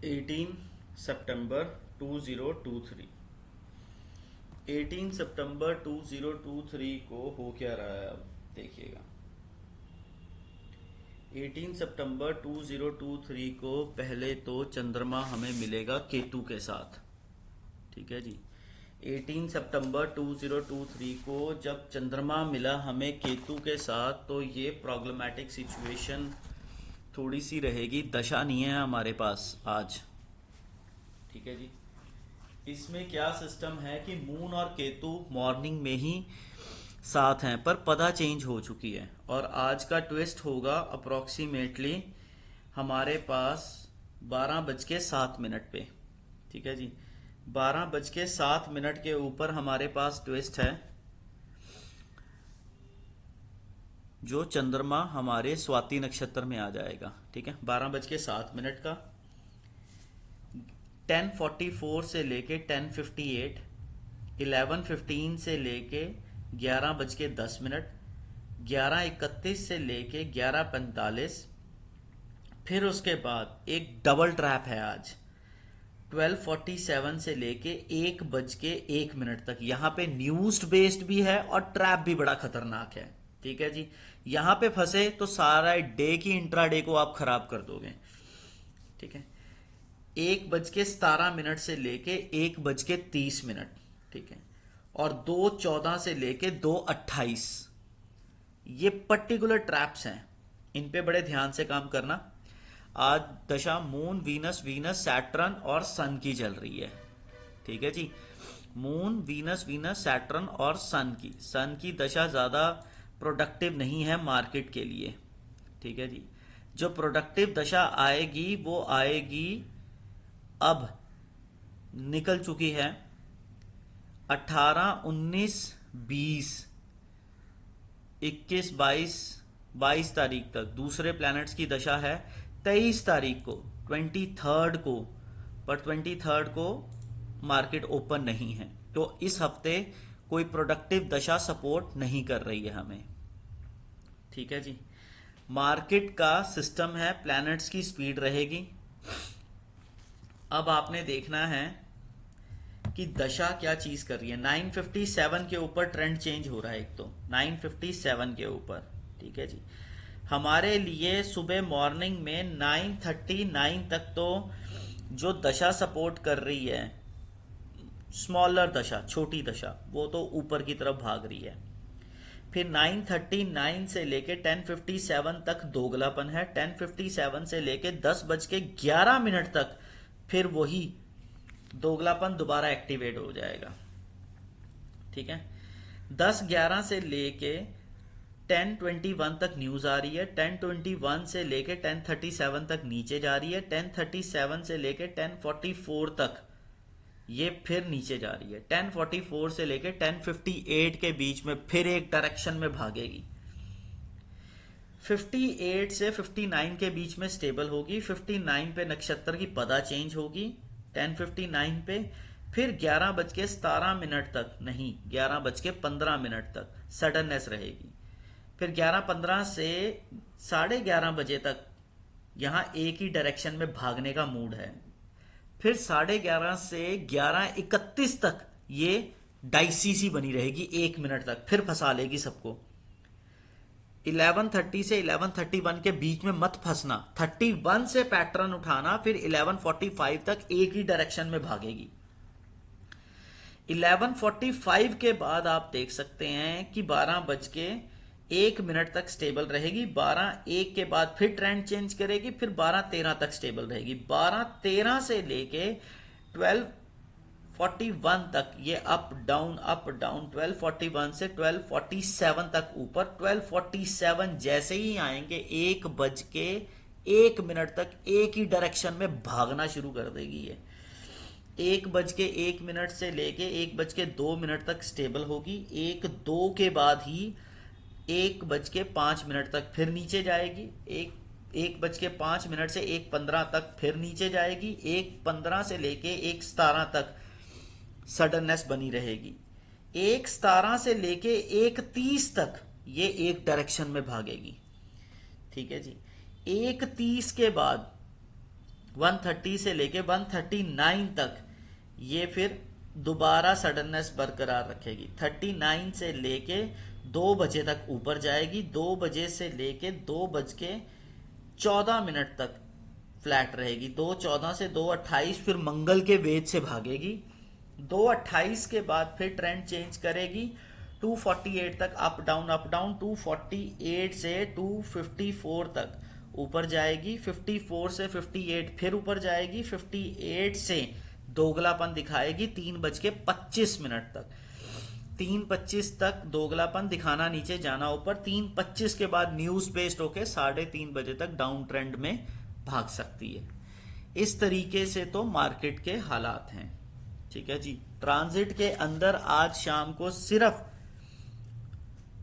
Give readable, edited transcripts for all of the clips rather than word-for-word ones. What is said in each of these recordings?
18 सितंबर 2023। 18 सितंबर 2023 को हो क्या रहा है अब देखिएगा। 18 सितंबर 2023 को पहले तो चंद्रमा हमें मिलेगा केतु के साथ। ठीक है जी। 18 सितंबर 2023 को जब चंद्रमा मिला हमें केतु के साथ तो ये प्रॉब्लमैटिक सिचुएशन थोड़ी सी रहेगी। दशा नहीं है हमारे पास आज। ठीक है जी। इसमें क्या सिस्टम है कि मून और केतु मॉर्निंग में ही साथ हैं पर पदा चेंज हो चुकी है और आज का ट्विस्ट होगा अप्रोक्सीमेटली हमारे पास 12:07 पे। ठीक है जी। 12:07 के ऊपर हमारे पास ट्विस्ट है जो चंद्रमा हमारे स्वाति नक्षत्र में आ जाएगा। ठीक है। 12:07 का 10:44 से लेके 10:58, 11:15 से लेके 11:10, 11:31 से लेके 11:45, फिर उसके बाद एक डबल ट्रैप है आज 12:47 से लेके 1:01 तक। यहाँ पे न्यूज बेस्ड भी है और ट्रैप भी बड़ा खतरनाक है। ठीक है जी। यहाँ पे फंसे तो सारा डे की इंट्राडे को आप खराब कर दोगे। ठीक है। 1:17 से लेके 1:30। ठीक है। और 2:14 से लेके 2:28 ये पर्टिकुलर ट्रैप्स हैं। इन पे बड़े ध्यान से काम करना। आज दशा मून वीनस वीनस सैटर्न और सन की चल रही है। ठीक है जी। मून वीनस वीनस सैटर्न और सन की दशा ज्यादा प्रोडक्टिव नहीं है मार्केट के लिए। ठीक है जी। जो प्रोडक्टिव दशा आएगी वो आएगी अब निकल चुकी है 18, 19, 20, 21, 22 तारीख तक। दूसरे प्लैनेट्स की दशा है 23 तारीख को, 23 को, पर 23 को मार्केट ओपन नहीं है तो इस हफ्ते कोई प्रोडक्टिव दशा सपोर्ट नहीं कर रही है हमें। ठीक है जी। मार्केट का सिस्टम है प्लैनेट्स की स्पीड रहेगी। अब आपने देखना है कि दशा क्या चीज कर रही है। 957 के ऊपर ट्रेंड चेंज हो रहा है। एक तो 957 के ऊपर। ठीक है जी। हमारे लिए सुबह मॉर्निंग में 9:39 तक तो जो दशा सपोर्ट कर रही है, स्मॉलर दशा, छोटी दशा, वो तो ऊपर की तरफ भाग रही है। फिर 9:39 से लेके 10:57 तक दोगलापन है। 10:57 से लेके 10:11 तक फिर वही दोगलापन दोबारा एक्टिवेट हो जाएगा। ठीक है। 10:11 से लेके 10:21 तक न्यूज आ रही है। 10:21 से लेके 10:37 तक नीचे जा रही है। 10:37 से लेके 10:44 तक ये फिर नीचे जा रही है। 10:44 से लेके 10:58 के बीच में फिर एक डायरेक्शन में भागेगी। 58 से 59 के बीच में स्टेबल होगी। 59 पे नक्षत्र की पदा चेंज होगी 10:59 पे। फिर 11:17 तक नहीं, 11:15 तक सडननेस रहेगी। फिर 11:15 से 11:30 बजे तक यहां एक ही डायरेक्शन में भागने का मूड है। फिर 11:30 से 11:31 तक ये डाइसी सी बनी रहेगी 1 मिनट तक, फिर फंसा लेगी सबको। 11:30 से 11:31 के बीच में मत फंसना। 31 से पैटर्न उठाना, फिर 11:45 तक एक ही डायरेक्शन में भागेगी। 11:45 के बाद आप देख सकते हैं कि 12:01 तक स्टेबल रहेगी। 12:01 के बाद फिर ट्रेंड चेंज करेगी, फिर 12:13 तक स्टेबल रहेगी। 12:13 से लेके 12:41 तक ये अप डाउन अप डाउन। 12:41 से 12:47 तक ऊपर। 12:47 जैसे ही आएंगे 1:01 तक एक ही डायरेक्शन में भागना शुरू कर देगी ये। 1:01 से लेके 1:02 तक स्टेबल होगी। 1:02 के बाद ही 1:05 तक फिर नीचे जाएगी। 1:05 से 1:15 तक फिर नीचे जाएगी। 1:15 से लेके 1:17 तक सडननेस बनी रहेगी। 1:17 से लेके 1:30 तक ये एक डायरेक्शन में भागेगी। ठीक है जी। 1:30 के बाद 130 से लेके 139 तक ये फिर दोबारा सडननेस बरकरार रखेगी। 39 से लेके 2 बजे तक ऊपर जाएगी, 2 बजे से लेके 2:14 तक फ्लैट रहेगी, 2:14 से 2:28 फिर मंगल के वेज से भागेगी, 2:28 के बाद फिर ट्रेंड चेंज करेगी, 248 तक अप डाउन 248 से 254 तक ऊपर जाएगी, 54 से 58 फिर ऊपर जाएगी, 58 से दोगलापन दिखाएगी 3:25 तक, 3:25 तक दोगलापन दिखाना, नीचे जाना ऊपर, 3:25 के बाद न्यूज बेस्ड होके 3:30 बजे तक डाउन ट्रेंड में भाग सकती है। इस तरीके से तो मार्केट के हालात हैं। ठीक है जी। ट्रांजिट के अंदर आज शाम को सिर्फ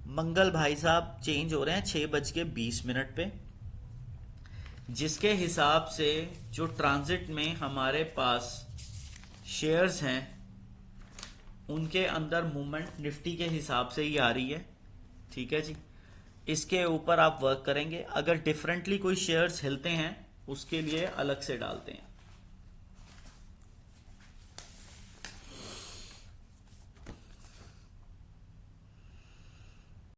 मंगल भाई साहब चेंज हो रहे हैं 6:20 पे, जिसके हिसाब से जो ट्रांजिट में हमारे पास शेयर्स हैं उनके अंदर मूवमेंट निफ्टी के हिसाब से ही आ रही है। ठीक है जी। इसके ऊपर आप वर्क करेंगे, अगर डिफरेंटली कोई शेयर्स हिलते हैं उसके लिए अलग से डालते हैं।